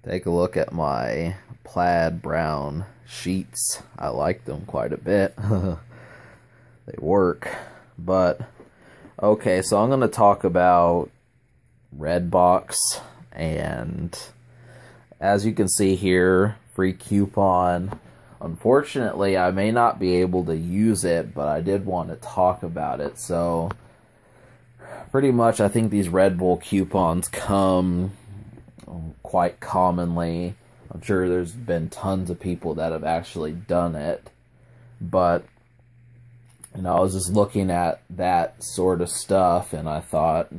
Take a look at my plaid brown sheets. I like them quite a bit. They work. But, okay, so I'm going to talk about Redbox. And as you can see here, free coupon. Unfortunately, I may not be able to use it, but I did want to talk about it. So, pretty much, I think these Red Bull coupons come quite commonly. I'm sure there's been tons of people that have actually done it, but I was just looking at that sort of stuff, and I thought,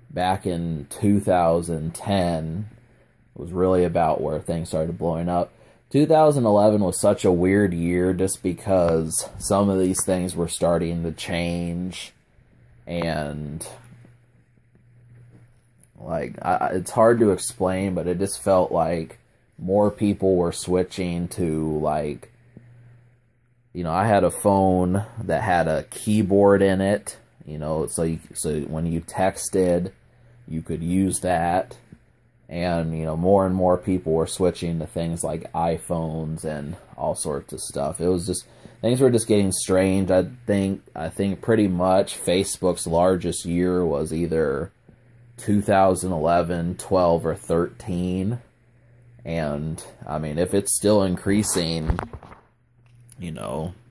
back in 2010 was really about where things started blowing up. 2011 was such a weird year just because some of these things were starting to change, and it's hard to explain, but it just felt like more people were switching to, I had a phone that had a keyboard in it, so when you texted, you could use that, and, more and more people were switching to things like iPhones and all sorts of stuff. It was just, things were just getting strange. I think pretty much Facebook's largest year was either 2011, 12, or 13. And, if it's still increasing,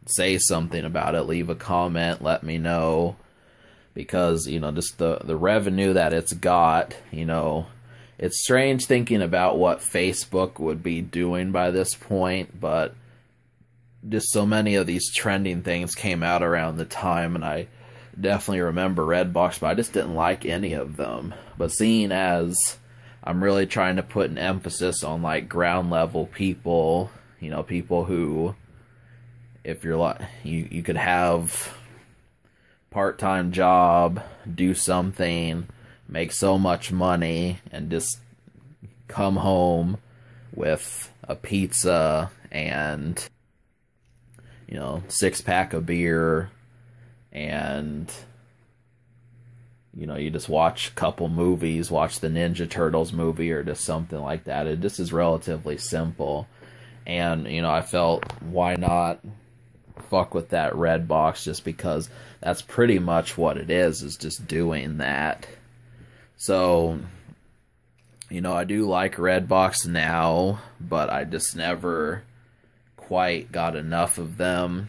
say something about it, leave a comment, let me know. Because, just the revenue that it's got, it's strange thinking about what Facebook would be doing by this point, but just so many of these trending things came out around the time, and I definitely remember Redbox, but I just didn't like any of them. But seeing as I'm really trying to put an emphasis on ground level people, people who, if you're like, you could have part-time job, do something, make so much money, and just come home with a pizza and 6-pack of beer, and you just watch a couple movies, watch the Ninja Turtles movie or just something like that. It just is relatively simple, and I felt, why not fuck with that Redbox, just because that's pretty much what it is just doing that. So, I do like Redbox now, but I just never quite got enough of them.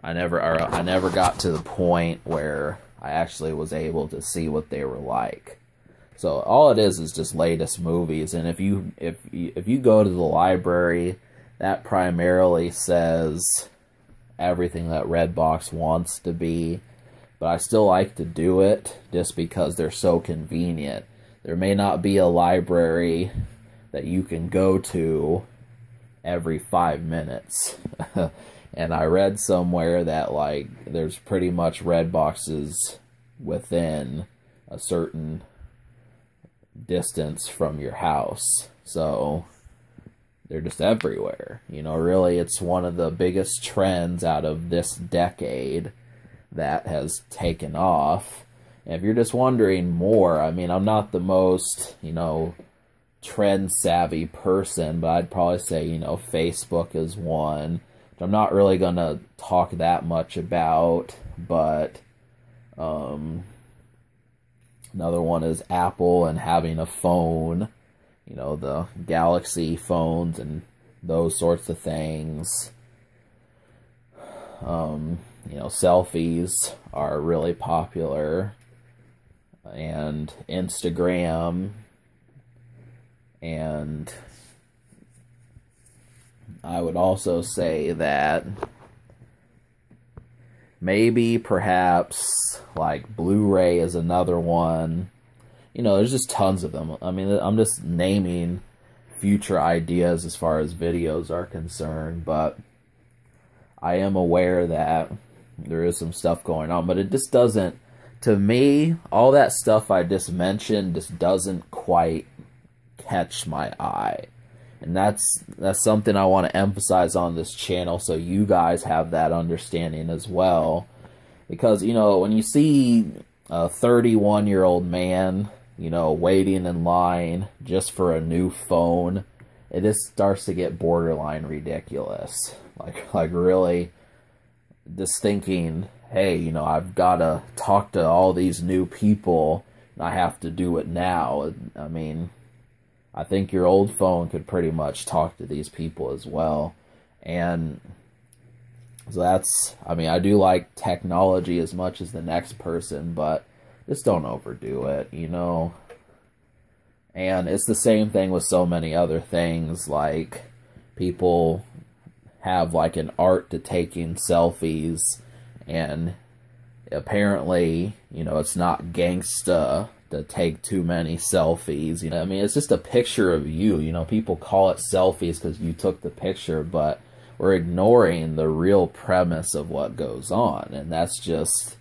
I never got to the point where I actually was able to see what they were like. So all it is just latest movies, and if you go to the library, that primarily says everything that Redbox wants to be, but I still like to do it just because they're so convenient. There may not be a library that you can go to every 5 minutes. And I read somewhere that there's pretty much Redboxes within a certain distance from your house. So they're just everywhere. Really, it's one of the biggest trends out of this decade that has taken off. And if you're just wondering more, I'm not the most, trend-savvy person, but I'd probably say, Facebook is one, which I'm not really going to talk that much about, but another one is Apple and having a phone, the Galaxy phones and those sorts of things. Selfies are really popular, and Instagram, and I would also say that maybe perhaps Blu-ray is another one. There's just tons of them. I'm just naming future ideas as far as videos are concerned, but I am aware that there is some stuff going on, but it just doesn't, to me, all that stuff I just mentioned just doesn't quite catch my eye. And that's something I want to emphasize on this channel, so you guys have that understanding as well. Because, when you see a 31-year-old man you know, waiting in line just for a new phone, it just starts to get borderline ridiculous. Like really just thinking, hey, you know, I've got to talk to all these new people, and I have to do it now. I mean, I think your old phone could pretty much talk to these people as well. And so that's, I mean, I do like technology as much as the next person, but just don't overdo it, you know? And it's the same thing with so many other things, like people have like an art to taking selfies, and apparently, you know, it's not gangsta to take too many selfies. You know, I mean, it's just a picture of you. You know, people call it selfies because you took the picture, but we're ignoring the real premise of what goes on, and that's just,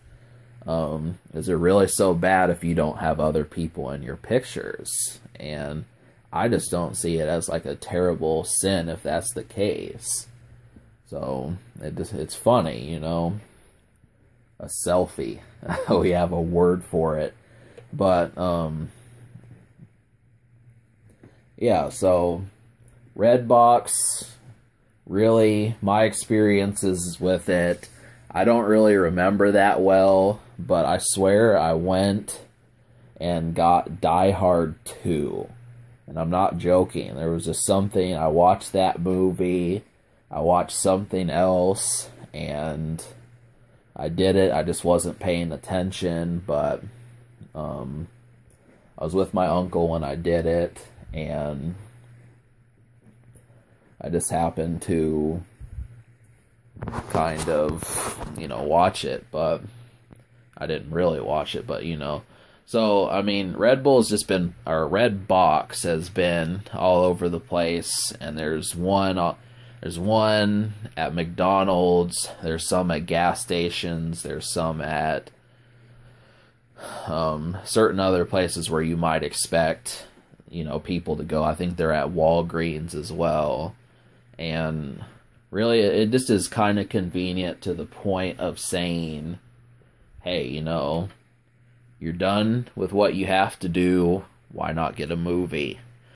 is it really so bad if you don't have other people in your pictures? And I just don't see it as like a terrible sin if that's the case. So it's funny, you know, a selfie. We have a word for it. But, yeah, so Redbox, really, my experiences with it, I don't really remember that well, but I swear I went and got Die Hard 2. And I'm not joking. There was just something, I watched that movie, I watched something else, and I did it. I just wasn't paying attention, but I was with my uncle when I did it, and I just happened to kind of, you know, watch it, but I didn't really watch it, but, you know. So, I mean, Red Bull's just been, or Redbox has been all over the place, and there's one at McDonald's, there's some at gas stations, there's some at certain other places where you might expect, you know, people to go. I think they're at Walgreens as well. And really, it just is kind of convenient to the point of saying, hey, you know, you're done with what you have to do, why not get a movie?